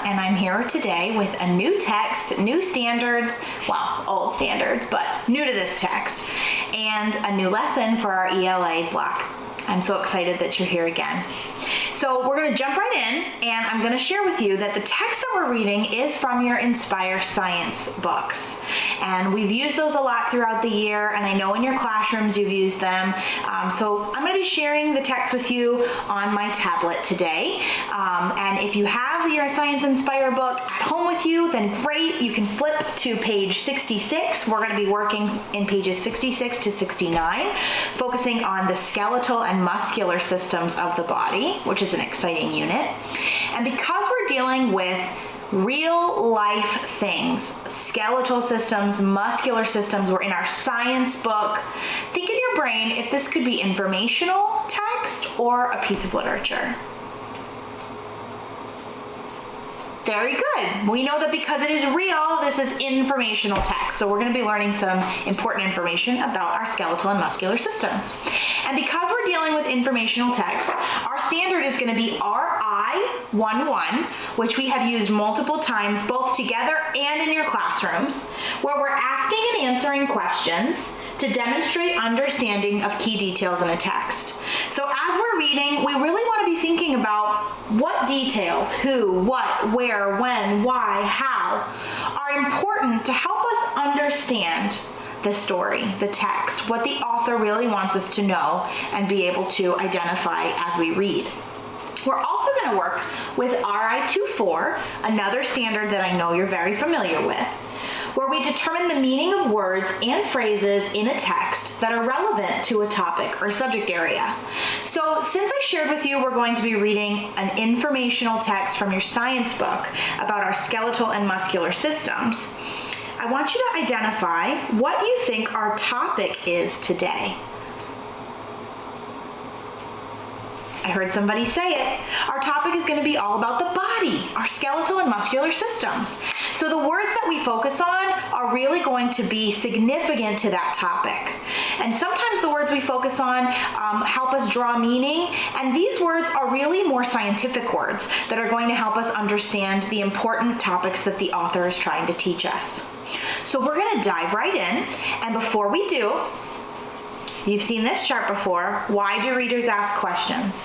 and I'm here today with a new text, new standards, well, old standards, but new to this text, and a new lesson for our ELA block. I'm so excited that you're here again. So we're going to jump right in, and I'm going to share with you that the text that we're reading is from your Inspire Science books. And we've used those a lot throughout the year, and I know in your classrooms you've used them. So I'm going to be sharing the text with you on my tablet today. And if you have your Science Inspire book at home with you, then great. You can flip to page 66. We're going to be working in pages 66 to 69, focusing on the skeletal and muscular systems of the body, which is an exciting unit. And because we're dealing with real life things, skeletal systems, muscular systems, we're in our science book, think in your brain if this could be informational text or a piece of literature. Very good. We know that because it is real, this is informational text. So we're going to be learning some important information about our skeletal and muscular systems. And because we're dealing with informational text, our standard is going to be RI11, which we have used multiple times, both together and in your classrooms, where we're asking and answering questions to demonstrate understanding of key details in a text. So as we're reading, we really want to be thinking about what details, who, what, where, when, why, how, are important to help us understand the story, the text, what the author really wants us to know and be able to identify as we read. We're also going to work with RI24, another standard that I know you're very familiar with, where we determine the meaning of words and phrases in a text that are relevant to a topic or subject area. So since I shared with you we're going to be reading an informational text from your science book about our skeletal and muscular systems, I want you to identify what you think our topic is today. I heard somebody say it. Our topic is going to be all about the body, our skeletal and muscular systems. So the words that we focus on are really going to be significant to that topic. And sometimes the words we focus on help us draw meaning, and these words are really more scientific words that are going to help us understand the important topics that the author is trying to teach us. So we're going to dive right in, and before we do, you've seen this chart before. Why do readers ask questions?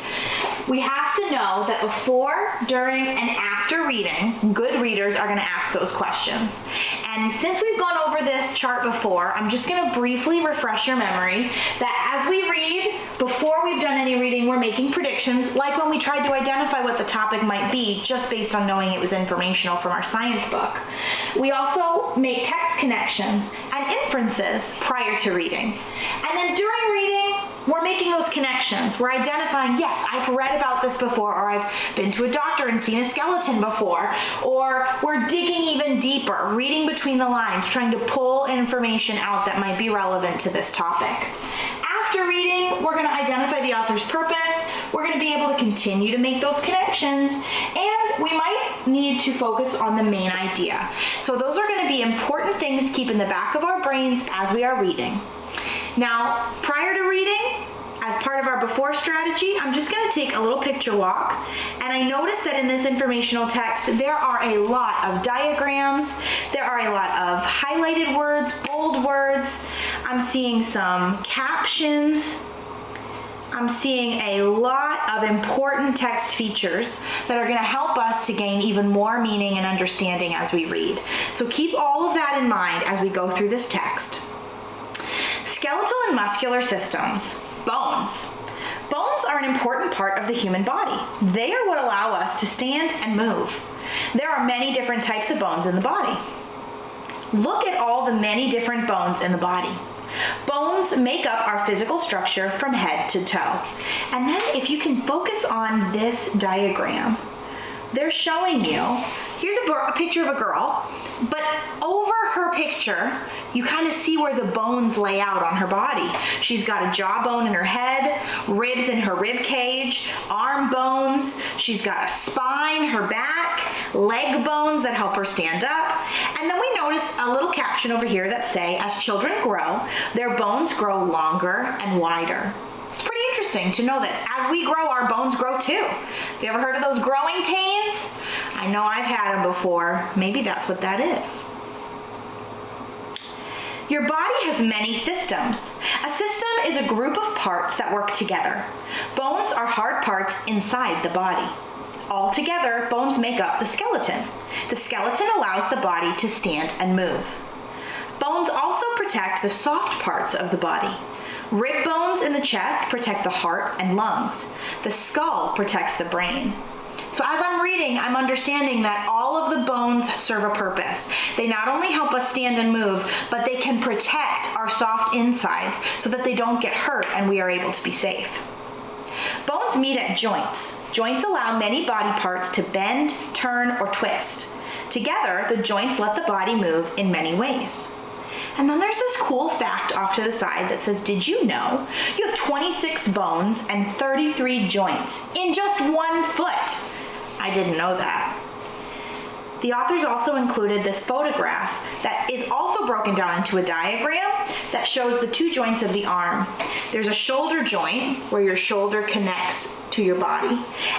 We have to know that before, during, and after reading, good readers are going to ask those questions. And since we've gone over this chart before, I'm just going to briefly refresh your memory that as we read, before we've done any reading, we're making predictions, like when we tried to identify what the topic might be just based on knowing it was informational from our science book. We also make text connections and inferences prior to reading. And then during reading, we're making those connections. We're identifying, yes, I've read about this before, or I've been to a doctor and seen a skeleton before, or we're digging even deeper, reading between the lines, trying to pull information out that might be relevant to this topic. After reading, we're going to identify the author's purpose. We're going to be able to continue to make those connections, and we might need to focus on the main idea. So those are going to be important things to keep in the back of our brains as we are reading. Now, prior to reading, as part of our before strategy, I'm just going to take a little picture walk, and I noticed that in this informational text, there are a lot of diagrams, there are a lot of highlighted words, bold words, I'm seeing some captions, I'm seeing a lot of important text features that are going to help us to gain even more meaning and understanding as we read. So keep all of that in mind as we go through this text. Skeletal and muscular systems. Bones. Bones are an important part of the human body. They are what allow us to stand and move. There are many different types of bones in the body. Look at all the many different bones in the body. Bones make up our physical structure from head to toe. And then if you can focus on this diagram, they're showing you, here's a picture of a girl, but over her picture, you kind of see where the bones lay out on her body. She's got a jawbone in her head, ribs in her rib cage, arm bones, she's got a spine, her back, leg bones that help her stand up. And then we notice a little caption over here that say, as children grow, their bones grow longer and wider. It's pretty interesting to know that as we grow, our bones grow too. Have you ever heard of those growing pains? I know I've had them before. Maybe that's what that is. Your body has many systems. A system is a group of parts that work together. Bones are hard parts inside the body. All together, bones make up the skeleton. The skeleton allows the body to stand and move. Bones also protect the soft parts of the body. Rib bones in the chest protect the heart and lungs. The skull protects the brain. So as I'm reading, I'm understanding that all of the bones serve a purpose. They not only help us stand and move, but they can protect our soft insides so that they don't get hurt and we are able to be safe. Bones meet at joints. Joints allow many body parts to bend, turn, or twist. Together, the joints let the body move in many ways. And then there's this cool fact off to the side that says, did you know you have 26 bones and 33 joints in just 1 foot? I didn't know that. The authors also included this photograph that is also broken down into a diagram that shows the 2 joints of the arm. There's a shoulder joint where your shoulder connects to your body.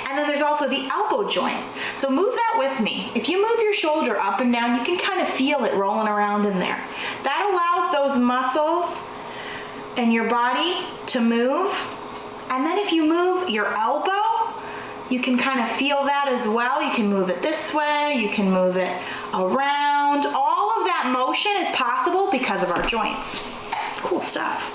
And then there's also the elbow joint. So move that with me. If you move your shoulder up and down, you can kind of feel it rolling around in there. That allows those muscles in your body to move. And then if you move your elbow, you can kind of feel that as well. You can move it this way, you can move it around. All of that motion is possible because of our joints. Cool stuff.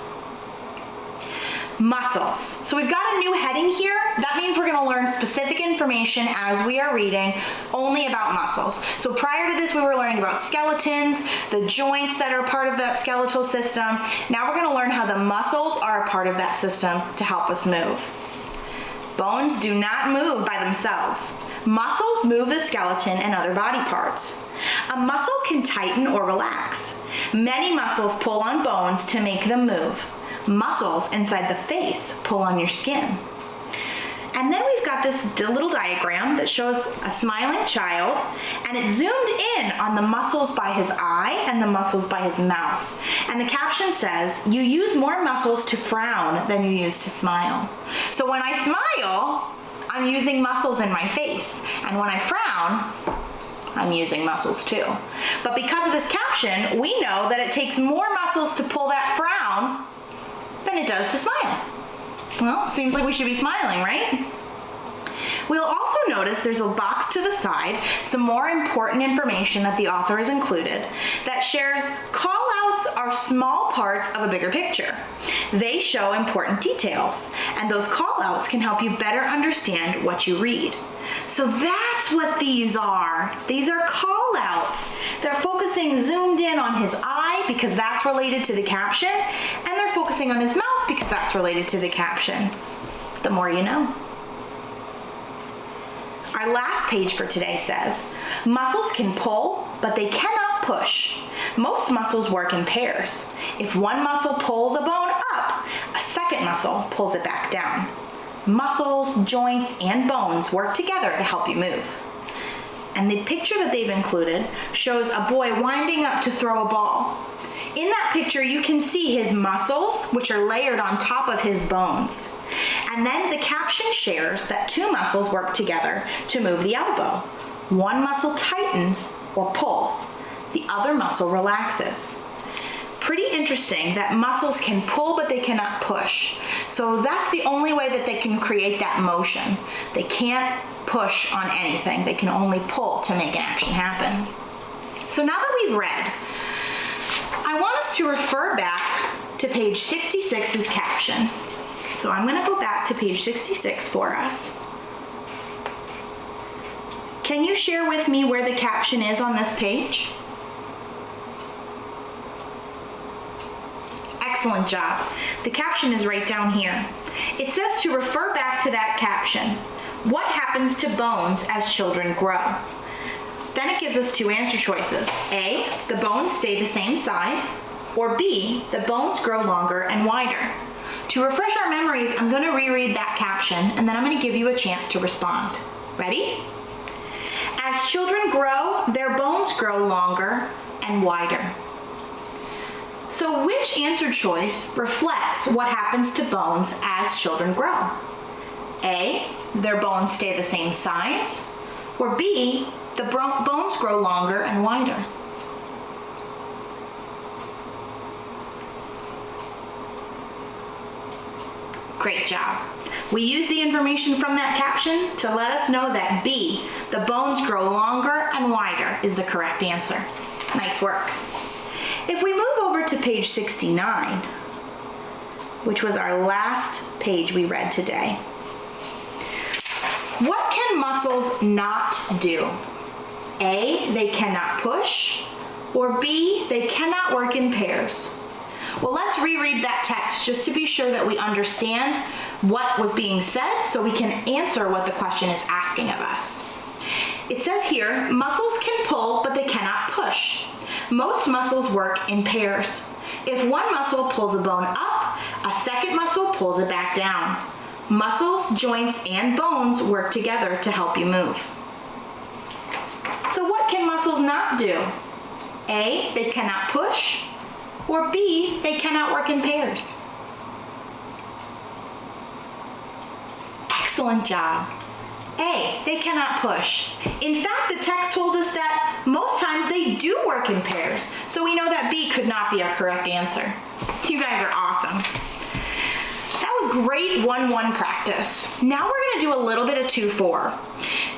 Muscles. So we've got a new heading here. That means we're going to learn specific information as we are reading only about muscles. So prior to this, we were learning about skeletons, the joints that are part of that skeletal system. Now we're going to learn how the muscles are a part of that system to help us move. Bones do not move by themselves. Muscles move the skeleton and other body parts. A muscle can tighten or relax. Many muscles pull on bones to make them move. Muscles inside the face pull on your skin. And then we've got this little diagram that shows a smiling child, and it's zoomed in on the muscles by his eye and the muscles by his mouth. And the caption says, you use more muscles to frown than you use to smile. So when I smile, I'm using muscles in my face. And when I frown, I'm using muscles too. But because of this caption, we know that it takes more muscles to pull that frown than it does to smile. Well, seems like we should be smiling, right? We'll also notice there's a box to the side, some more important information that the author has included that shares call-outs are small parts of a bigger picture. They show important details, and those call-outs can help you better understand what you read. So that's what these are. These are call-outs. They're focusing zoomed in on his eye because that's related to the caption, and they're focusing on his mouth because that's related to the caption. The more you know. Our last page for today says, muscles can pull, but they cannot push. Most muscles work in pairs. If one muscle pulls a bone up, a second muscle pulls it back down. Muscles, joints, and bones work together to help you move. And the picture that they've included shows a boy winding up to throw a ball. In that picture, you can see his muscles, which are layered on top of his bones. And then the caption shares that 2 muscles work together to move the elbow. One muscle tightens or pulls. The other muscle relaxes. Pretty interesting that muscles can pull, but they cannot push. So that's the only way that they can create that motion. They can't push on anything. They can only pull to make an action happen. So now that we've read, I want us to refer back to page 66's caption. So I'm going to go back to page 66 for us. Can you share with me where the caption is on this page? Excellent job. The caption is right down here. It says to refer back to that caption. What happens to bones as children grow? Then it gives us 2 answer choices. A, the bones stay the same size, or B, the bones grow longer and wider. To refresh our memories, I'm going to reread that caption, and then I'm going to give you a chance to respond. Ready? As children grow, their bones grow longer and wider. So which answer choice reflects what happens to bones as children grow? A, their bones stay the same size, Or B, the bones grow longer and wider? Great job. We use the information from that caption to let us know that B, the bones grow longer and wider, is the correct answer. Nice work. If we move over to page 69, which was our last page we read today, what can muscles not do? A, they cannot push, or B, they cannot work in pairs. Well, let's reread that text just to be sure that we understand what was being said so we can answer what the question is asking of us. It says here, muscles can pull, but they cannot push. Most muscles work in pairs. If one muscle pulls a bone up, a second muscle pulls it back down. Muscles, joints, and bones work together to help you move. So what can muscles not do? A, they cannot push, or B, they cannot work in pairs. Excellent job. A, they cannot push. In fact, the text told us that most times they do work in pairs, so we know that B could not be our correct answer. You guys are awesome. That was great 1-1 practice. Now we're going to do a little bit of 2-4.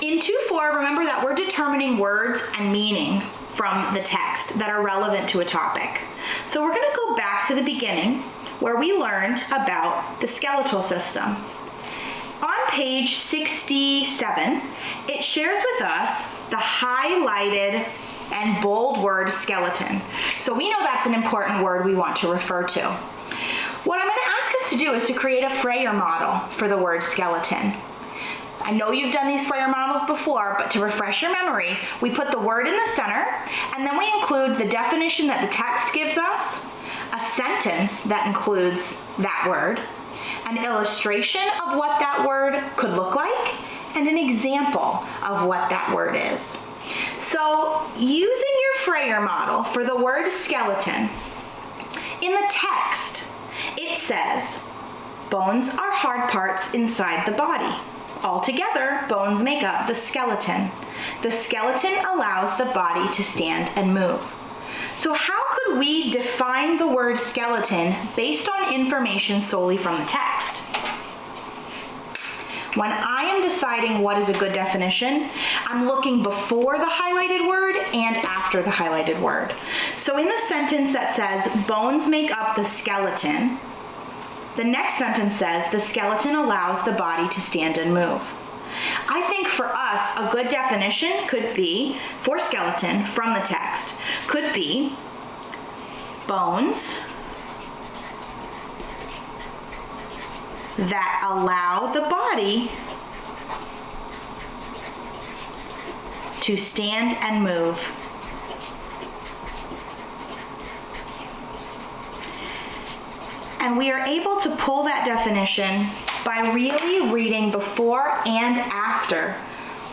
In 2-4, remember that we're determining words and meanings from the text that are relevant to a topic. So we're going to go back to the beginning where we learned about the skeletal system. On page 67, it shares with us the highlighted and bold word skeleton. So we know that's an important word we want to refer to. What I'm going to ask us to do is to create a Freyer model for the word skeleton. I know you've done these Freyer models before, but to refresh your memory, we put the word in the center, and then we include the definition that the text gives us, a sentence that includes that word, an illustration of what that word could look like, and an example of what that word is. So, using your Freyer model for the word skeleton, in the text, it says, bones are hard parts inside the body. Altogether, bones make up the skeleton. The skeleton allows the body to stand and move. So how could we define the word skeleton based on information solely from the text? When I am deciding what is a good definition, I'm looking before the highlighted word and after the highlighted word. So in the sentence that says, bones make up the skeleton, the next sentence says, the skeleton allows the body to stand and move. I think for us, a good definition could be, for skeleton from the text, could be bones that allow the body to stand and move. And we are able to pull that definition by really reading before and after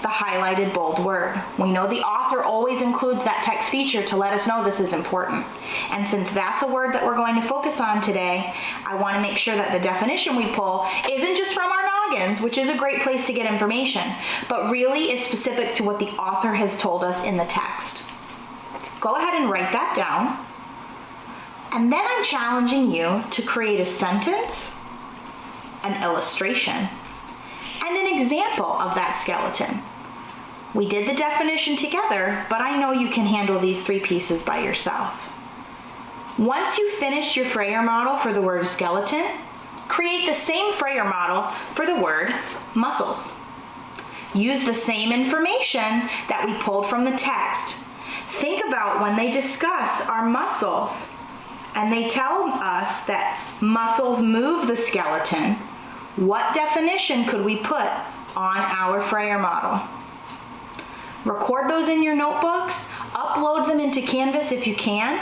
the highlighted bold word. We know the author always includes that text feature to let us know this is important. And since that's a word that we're going to focus on today, I want to make sure that the definition we pull isn't just from our noggins, which is a great place to get information, but really is specific to what the author has told us in the text. Go ahead and write that down. And then I'm challenging you to create a sentence, an illustration, and an example of that skeleton. We did the definition together, but I know you can handle these 3 pieces by yourself. Once you've finished your Freyer model for the word skeleton, create the same Freyer model for the word muscles. Use the same information that we pulled from the text. Think about when they discuss our muscles and they tell us that muscles move the skeleton, what definition could we put on our Freyer model? Record those in your notebooks, upload them into Canvas if you can,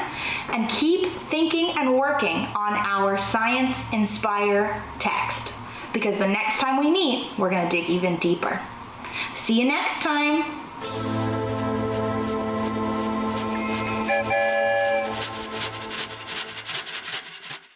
and keep thinking and working on our Science Inspire text, because the next time we meet, we're going to dig even deeper. See you next time.